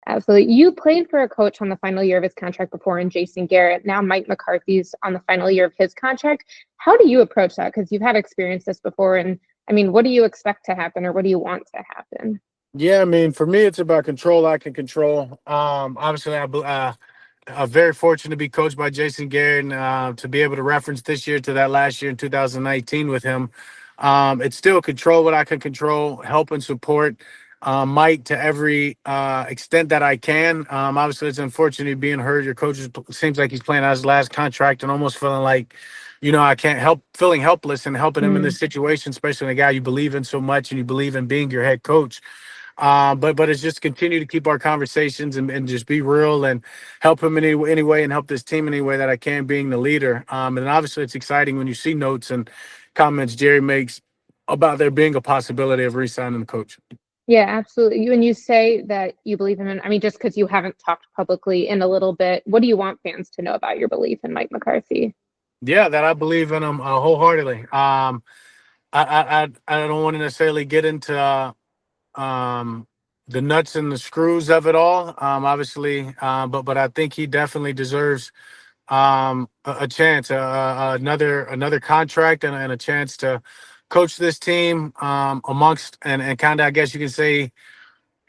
Absolutely. You played for a coach on the final year of his contract before in Jason Garrett. Now Mike McCarthy's on the final year of his contract. How do you approach that? Because you've had experience this before. And I mean, what do you expect to happen or what do you want to happen? Yeah, I mean, for me, it's about control. I can control. Obviously, I'm very fortunate to be coached by Jason Garrett and to be able to reference this year to that last year in 2019 with him. It's still control what I can control, help and support Mike to every extent that I can. Obviously, it's unfortunate being hurt. Your coach seems like he's playing out his last contract and almost feeling like, I can't help, feeling helpless and helping him in this situation, especially a guy you believe in so much and you believe in being your head coach. But it's just continue to keep our conversations and just be real and help him in any way and help this team in any way that I can, being the leader. And obviously it's exciting when you see notes and comments Jerry makes about there being a possibility of re-signing the coach. Yeah, absolutely. When you say that you believe in him, I mean, just because you haven't talked publicly in a little bit, what do you want fans to know about your belief in Mike McCarthy? Yeah, that I believe in him wholeheartedly. I don't want to necessarily get into the nuts and the screws of it all. Obviously, but I think he definitely deserves a chance, another contract, and a chance to coach this team amongst and kind of, I guess you can say,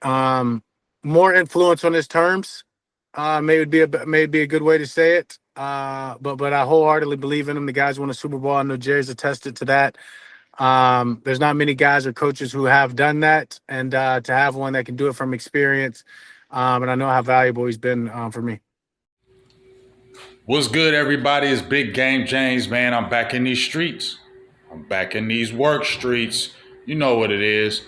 more influence on his terms. Maybe a good way to say it. But I wholeheartedly believe in him. The guys won a Super Bowl. I know Jerry's attested to that. There's not many guys or coaches who have done that, and to have one that can do it from experience, and I know how valuable he's been for me. What's good, everybody? It's Big Game James, man. I'm back in these streets. I'm back in these work streets. You know what it is.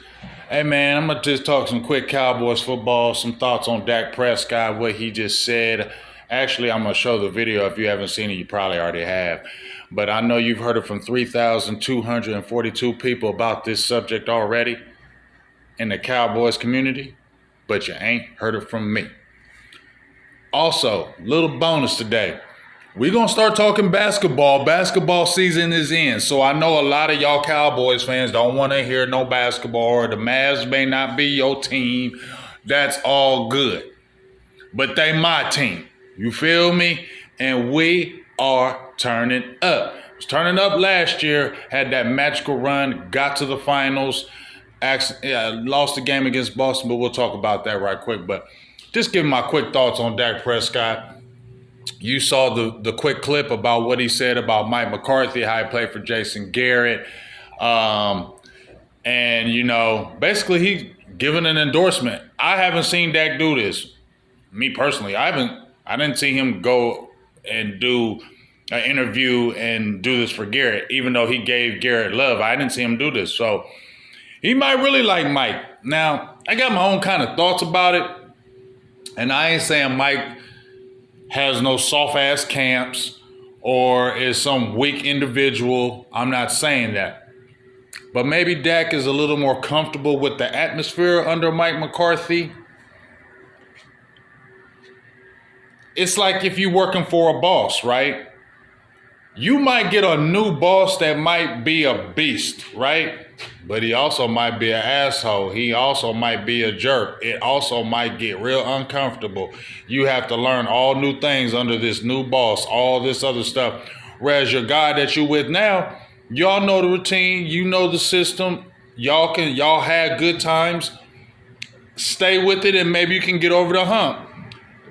Hey, man, I'm going to just talk some quick Cowboys football, some thoughts on Dak Prescott, what he just said. Actually, I'm going to show the video. If you haven't seen it, you probably already have. But I know you've heard it from 3,242 people about this subject already in the Cowboys community, but you ain't heard it from me. Also, little bonus today. We're going to start talking basketball. Basketball season is in. So I know a lot of y'all Cowboys fans don't want to hear no basketball, or the Mavs may not be your team. That's all good. But they my team. You feel me? And we are turning up. Was turning up last year, had that magical run, got to the finals, lost the game against Boston, but we'll talk about that right quick. But just give my quick thoughts on Dak Prescott. You saw the quick clip about what he said about Mike McCarthy, how he played for Jason Garrett. And, basically he given an endorsement. I haven't seen Dak do this. Me personally, I didn't see him go and do an interview and do this for Garrett, even though he gave Garrett love. I didn't see him do this. So he might really like Mike. Now, I got my own kind of thoughts about it. And I ain't saying Mike has no soft-ass camps or is some weak individual. I'm not saying that. But maybe Dak is a little more comfortable with the atmosphere under Mike McCarthy. It's like if you're working for a boss, right? You might get a new boss that might be a beast, right? But he also might be an asshole. He also might be a jerk. It also might get real uncomfortable. You have to learn all new things under this new boss, all this other stuff. Whereas your guy that you with now, y'all know the routine, you know the system, y'all had good times. Stay with it and maybe you can get over the hump.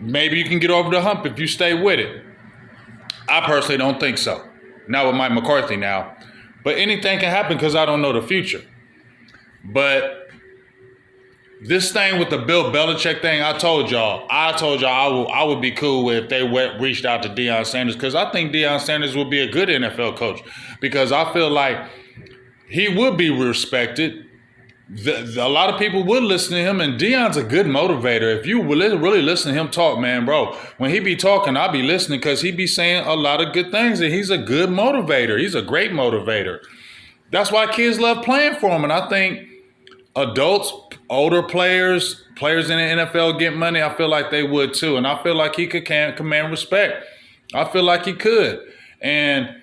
Maybe you can get over the hump if you stay with it. I personally don't think so. Not with Mike McCarthy now. But anything can happen because I don't know the future. But this thing with the Bill Belichick thing, I told y'all I would be cool if they reached out to Deion Sanders, because I think Deion Sanders would be a good NFL coach, because I feel like he would be respected. A lot of people would listen to him, and Deion's a good motivator. If you really listen to him talk, man, bro, when he be talking, I'll be listening, because he be saying a lot of good things, and he's a good motivator. He's a great motivator. That's why kids love playing for him, and I think adults, older players in the NFL get money, I feel like they would too, and I feel like he could command respect. I feel like he could, and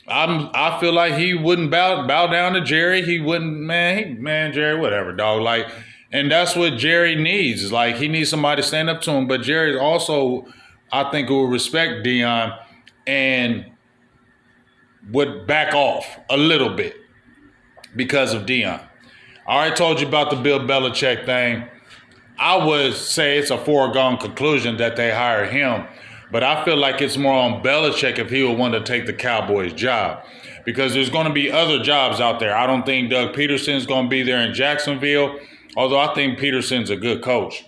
I feel like he wouldn't bow down to Jerry. He wouldn't, man, Jerry, whatever, dog. Like, And that's what Jerry needs. Like, he needs somebody to stand up to him. But Jerry also, I think, will respect Deion and would back off a little bit because of Deion. I already told you about the Bill Belichick thing. I would say it's a foregone conclusion that they hire him. But I feel like it's more on Belichick if he would want to take the Cowboys job. Because there's going to be other jobs out there. I don't think Doug Peterson's going to be there in Jacksonville. Although I think Peterson's a good coach.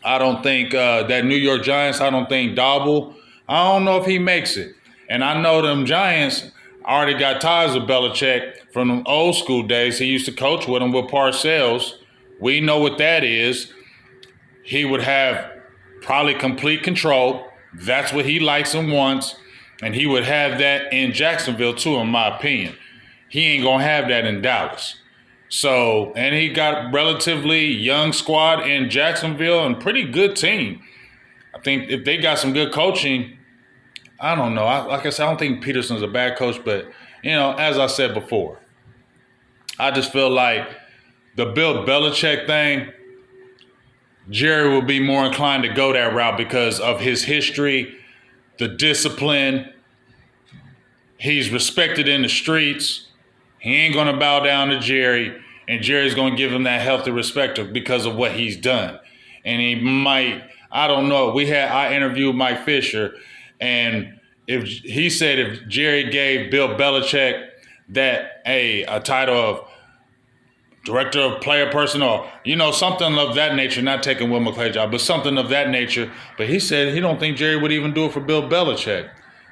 I don't think that New York Giants, I don't think Dabble, I don't know if he makes it. And I know them Giants already got ties with Belichick from the old school days. He used to coach with him with Parcells. We know what that is. He would have probably complete control. That's what he likes and wants. And he would have that in Jacksonville too, in my opinion. He ain't going to have that in Dallas. So, and he got relatively young squad in Jacksonville and pretty good team. I think if they got some good coaching, I don't know. Like I said, I don't think Peterson's a bad coach, but, as I said before, I just feel like the Bill Belichick thing, Jerry will be more inclined to go that route because of his history, the discipline. He's respected in the streets. He ain't going to bow down to Jerry, and Jerry's going to give him that healthy respect because of what he's done. And he might, I don't know. I interviewed Mike Fisher, and if he said if Jerry gave Bill Belichick a title of director of player personnel, something of that nature, not taking Will McClay's job, but something of that nature. But he said he don't think Jerry would even do it for Bill Belichick.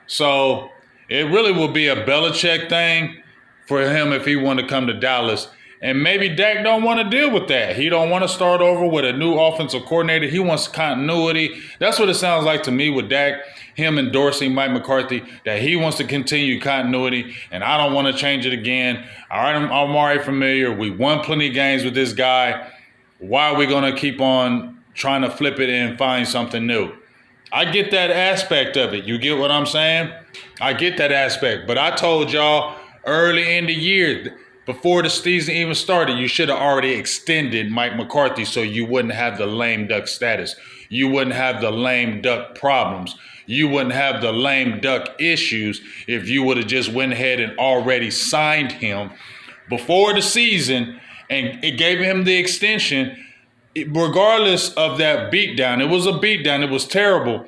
So it really will be a Belichick thing for him if he wanted to come to Dallas. And maybe Dak don't want to deal with that. He don't want to start over with a new offensive coordinator. He wants continuity. That's what it sounds like to me with Dak, him endorsing Mike McCarthy, that he wants to continue continuity, and I don't want to change it again. All right, I'm already familiar. We won plenty of games with this guy. Why are we going to keep on trying to flip it and find something new? I get that aspect of it. You get what I'm saying? I get that aspect. But I told y'all early in the year, before the season even started, you should have already extended Mike McCarthy so you wouldn't have the lame duck status. You wouldn't have the lame duck problems. You wouldn't have the lame duck issues if you would have just went ahead and already signed him before the season and it gave him the extension. Regardless of that beatdown, it was a beatdown. It was terrible.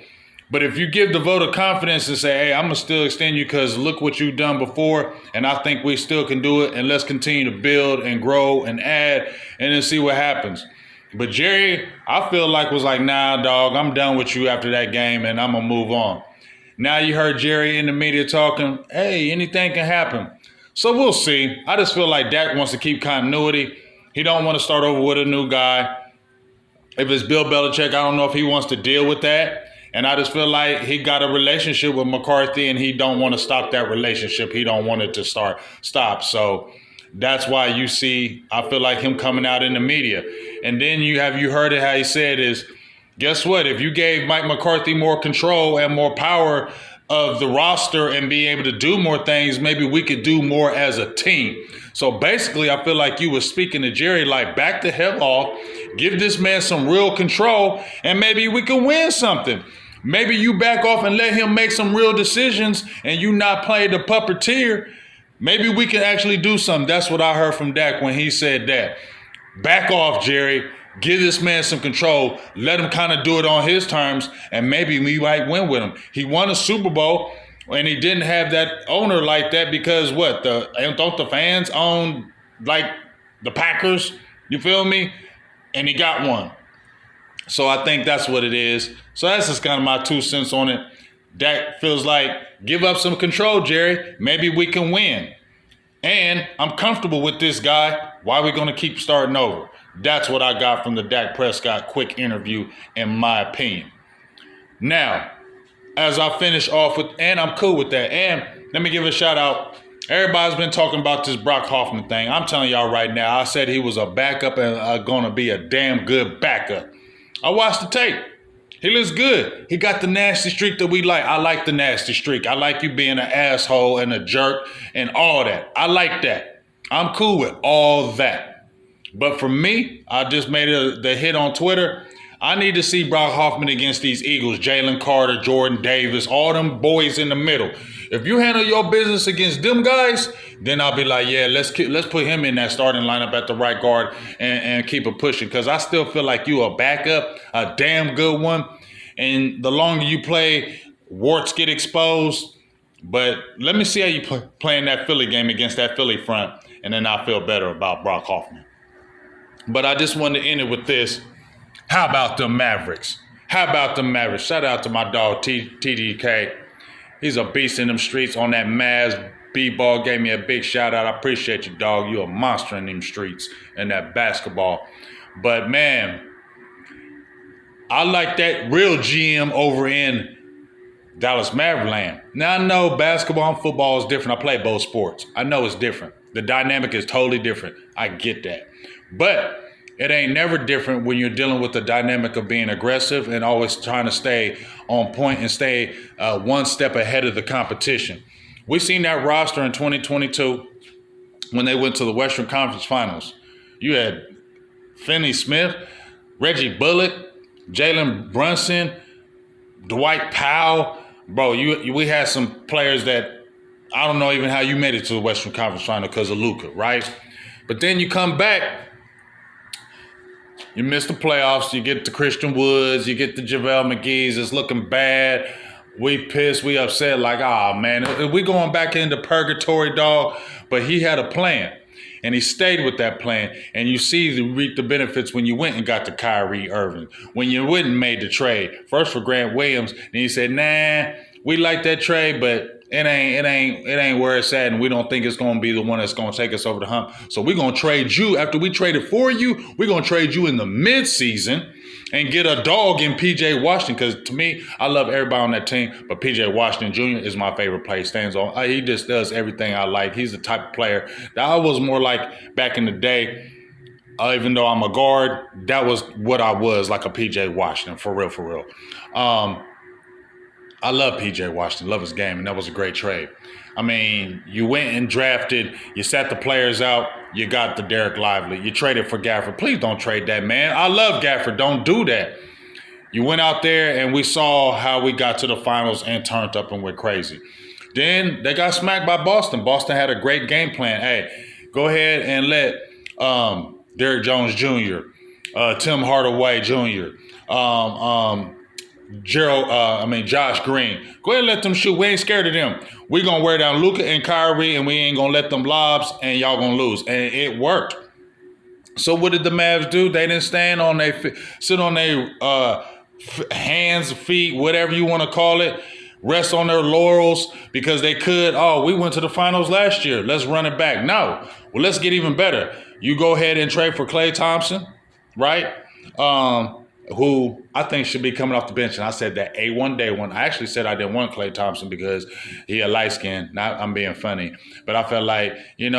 But if you give the vote of confidence and say, hey, I'm going to still extend you because look what you've done before, and I think we still can do it, and let's continue to build and grow and add and then see what happens. But Jerry, I feel like was like, nah, dog, I'm done with you after that game, and I'm going to move on. Now you heard Jerry in the media talking, hey, anything can happen. So we'll see. I just feel like Dak wants to keep continuity. He don't want to start over with a new guy. If it's Bill Belichick, I don't know if he wants to deal with that. And I just feel like he got a relationship with McCarthy and he don't want to stop that relationship. He don't want it to stop. So that's why you see, I feel like him coming out in the media. And then you heard it how he said is, guess what? If you gave Mike McCarthy more control and more power of the roster and be able to do more things, maybe we could do more as a team. So basically, I feel like you were speaking to Jerry like, back the hell off, give this man some real control, and maybe we can win something. Maybe you back off and let him make some real decisions and you not play the puppeteer. Maybe we can actually do something. That's what I heard from Dak when he said that. Back off, Jerry. Give this man some control. Let him kind of do it on his terms, and maybe we might win with him. He won a Super Bowl, and he didn't have that owner like that because what? Don't the fans own like the Packers? You feel me? And he got one. So I think that's what it is. So that's just kind of my 2 cents on it. Dak feels like, give up some control, Jerry. Maybe we can win. And I'm comfortable with this guy. Why are we going to keep starting over? That's what I got from the Dak Prescott quick interview, in my opinion. Now, as I finish off with, and I'm cool with that. And let me give a shout out. Everybody's been talking about this Brock Hoffman thing. I'm telling y'all right now, I said he was a backup and going to be a damn good backup. I watched the tape. He looks good. He got the nasty streak that we like. I like the nasty streak. I like you being an asshole and a jerk and all that. I like that. I'm cool with all that. But for me, I just made the hit on Twitter. I need to see Brock Hoffman against these Eagles, Jalen Carter, Jordan Davis, all them boys in the middle. If you handle your business against them guys, then I'll be like, yeah, let's put him in that starting lineup at the right guard and keep it pushing. Because I still feel like you a backup, a damn good one. And the longer you play, warts get exposed. But let me see how you play in that Philly game against that Philly front, and then I feel better about Brock Hoffman. But I just wanted to end it with this. How about the Mavericks? How about the Mavericks? Shout out to my dog, TDK. He's a beast in them streets on that Mavs. B-ball gave me a big shout out. I appreciate you, dog. You a monster in them streets and that basketball. But, man, I like that real GM over in Dallas Maverland. Now, I know basketball and football is different. I play both sports. I know it's different. The dynamic is totally different. I get that. But it ain't never different when you're dealing with the dynamic of being aggressive and always trying to stay on point and stay one step ahead of the competition. We seen that roster in 2022 when they went to the Western Conference Finals. You had Finney Smith, Reggie Bullock, Jalen Brunson, Dwight Powell. Bro, we had some players that I don't know even how you made it to the Western Conference Final because of Luka, right? But then you come back, you miss the playoffs, you get the Christian Woods, you get the JaVale McGee's, it's looking bad. We pissed, we upset, like, man, we going back into purgatory, dog. But he had a plan, and he stayed with that plan. And you reap the benefits when you went and got the Kyrie Irving, when you went and made the trade. First for Grant Williams, and you said, nah, we like that trade, but it ain't where it's at, and we don't think it's going to be the one that's going to take us over the hump. So we're going to trade you. After we traded for you, we're going to trade you in the midseason and get a dog in P.J. Washington. Because to me, I love everybody on that team, but P.J. Washington Jr. is my favorite player. He stands on. He just does everything I like. He's the type of player that I was more like back in the day. Even though I'm a guard, that was what I was, like a P.J. Washington, for real. I love P.J. Washington, love his game, and that was a great trade. I mean, you went and drafted, you sat the players out, you got the Derek Lively, you traded for Gafford. Please don't trade that, man. I love Gafford. Don't do that. You went out there, and we saw how we got to the finals and turned up and went crazy. Then they got smacked by Boston. Boston had a great game plan. Hey, go ahead and let Derrick Jones Jr., Tim Hardaway Jr., Josh Green. Go ahead and let them shoot. We ain't scared of them. We're going to wear down Luka and Kyrie, and we ain't going to let them lobs, and y'all going to lose. And it worked. So what did the Mavs do? They didn't sit on their hands, feet, whatever you want to call it, rest on their laurels because they could. Oh, we went to the finals last year. Let's run it back. No. Well, let's get even better. You go ahead and trade for Klay Thompson, right? Who I think should be coming off the bench. And I said that A1 day one. I actually said I didn't want Klay Thompson because he a light skin. Not I'm being funny. But I felt like, he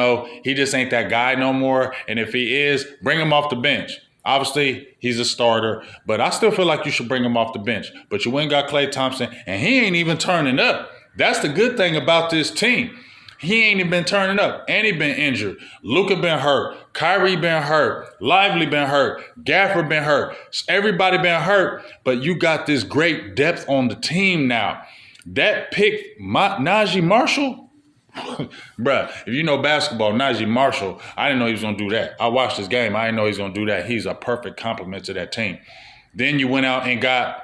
just ain't that guy no more. And if he is, bring him off the bench. Obviously, he's a starter, but I still feel like you should bring him off the bench. But you went and got Klay Thompson, and he ain't even turning up. That's the good thing about this team. He ain't even been turning up, and he been injured. Luka been hurt. Kyrie been hurt. Lively been hurt. Gafford been hurt. Everybody been hurt, but you got this great depth on the team now. That pick, Najee Marshall, bruh, if you know basketball, Najee Marshall, I didn't know he was going to do that. I watched this game. I didn't know he was going to do that. He's a perfect complement to that team. Then you went out and got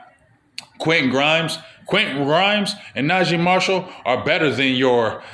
Quentin Grimes. Quentin Grimes and Najee Marshall are better than your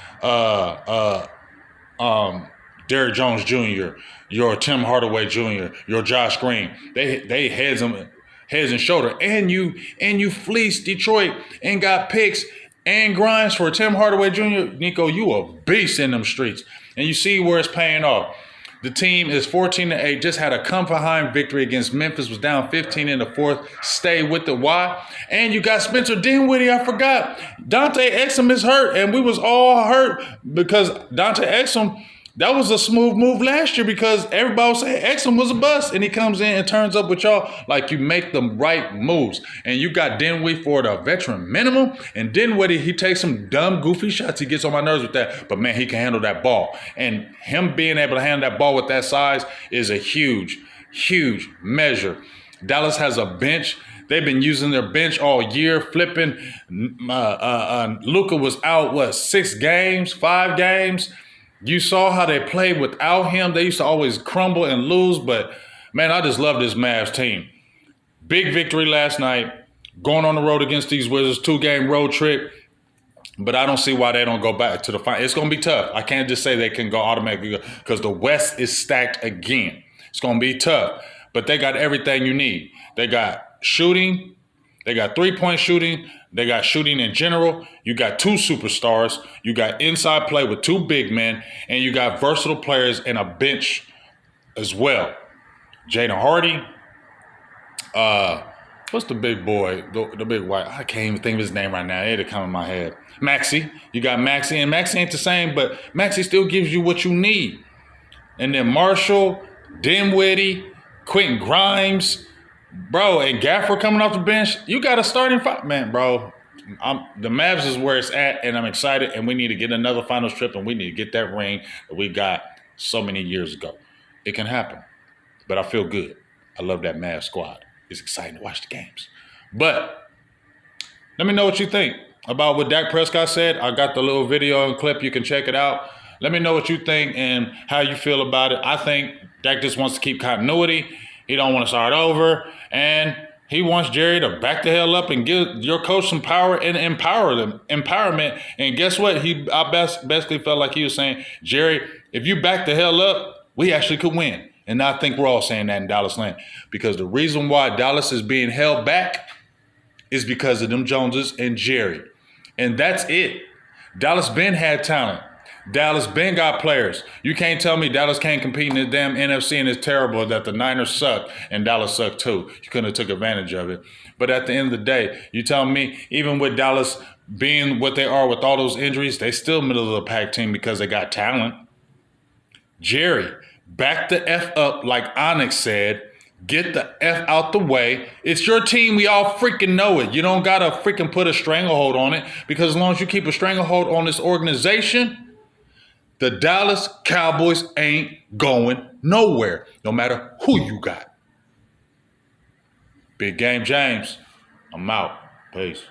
Derrick Jones Jr., your Tim Hardaway Jr., your Josh Green. They heads and shoulder. And you fleeced Detroit and got picks and Grimes for Tim Hardaway Jr. Nico, you a beast in them streets. And you see where it's paying off. The team is 14-8, just had a come-behind victory against Memphis, was down 15 in the fourth. Stay with the why. And you got Spencer Dinwiddie, I forgot. Dante Exum is hurt, and we was all hurt because Dante Exum That was a smooth move last year because everybody was saying Exum was a bust, and he comes in and turns up with y'all. Like, you make the right moves. And you got Dinwiddie for the veteran minimum, and Dinwiddie, he takes some dumb, goofy shots. He gets on my nerves with that, but man, he can handle that ball. And him being able to handle that ball with that size is a huge, huge measure. Dallas has a bench. They've been using their bench all year, flipping. Luka was out, 6 games, 5 games? You saw how they played without him. They used to always crumble and lose, but man, I just love this Mavs team. Big victory last night, going on the road against these Wizards, 2-game road trip, but I don't see why they don't go back to the final. It's going to be tough. I can't just say they can go automatically because the West is stacked again. It's going to be tough, but they got everything you need. They got shooting, they got 3-point shooting, they got shooting in general. You got 2 superstars. You got inside play with 2 big men. And you got versatile players and a bench as well. Jaden Hardy. What's the big boy? The big white. I can't even think of his name right now. It'll come in my head. Maxey. You got Maxey. And Maxey ain't the same, but Maxey still gives you what you need. And then Marshall, Dinwiddie, Quentin Grimes. Bro, and Gaffer coming off the bench, you got a starting 5. Man, bro, the Mavs is where it's at, and I'm excited, and we need to get another finals trip, and we need to get that ring that we got so many years ago. It can happen, but I feel good. I love that Mavs squad. It's exciting to watch the games. But let me know what you think about what Dak Prescott said. I got the little video and clip. You can check it out. Let me know what you think and how you feel about it. I think Dak just wants to keep continuity. He don't want to start over, and he wants Jerry to back the hell up and give your coach some power and empowerment. And guess what? I basically felt like he was saying, Jerry, if you back the hell up, we actually could win. And I think we're all saying that in Dallas land, because the reason why Dallas is being held back is because of them Joneses and Jerry. And that's it. Dallas been had talent. Dallas been got players. You can't tell me Dallas can't compete in the damn NFC and it's terrible that the Niners suck and Dallas suck too. You couldn't have took advantage of it. But at the end of the day, you tell me, even with Dallas being what they are with all those injuries, they still middle of the pack team because they got talent. Jerry, back the F up like Onyx said. Get the F out the way. It's your team. We all freaking know it. You don't got to freaking put a stranglehold on it, because as long as you keep a stranglehold on this organization, the Dallas Cowboys ain't going nowhere, no matter who you got. Big Game James, I'm out. Peace.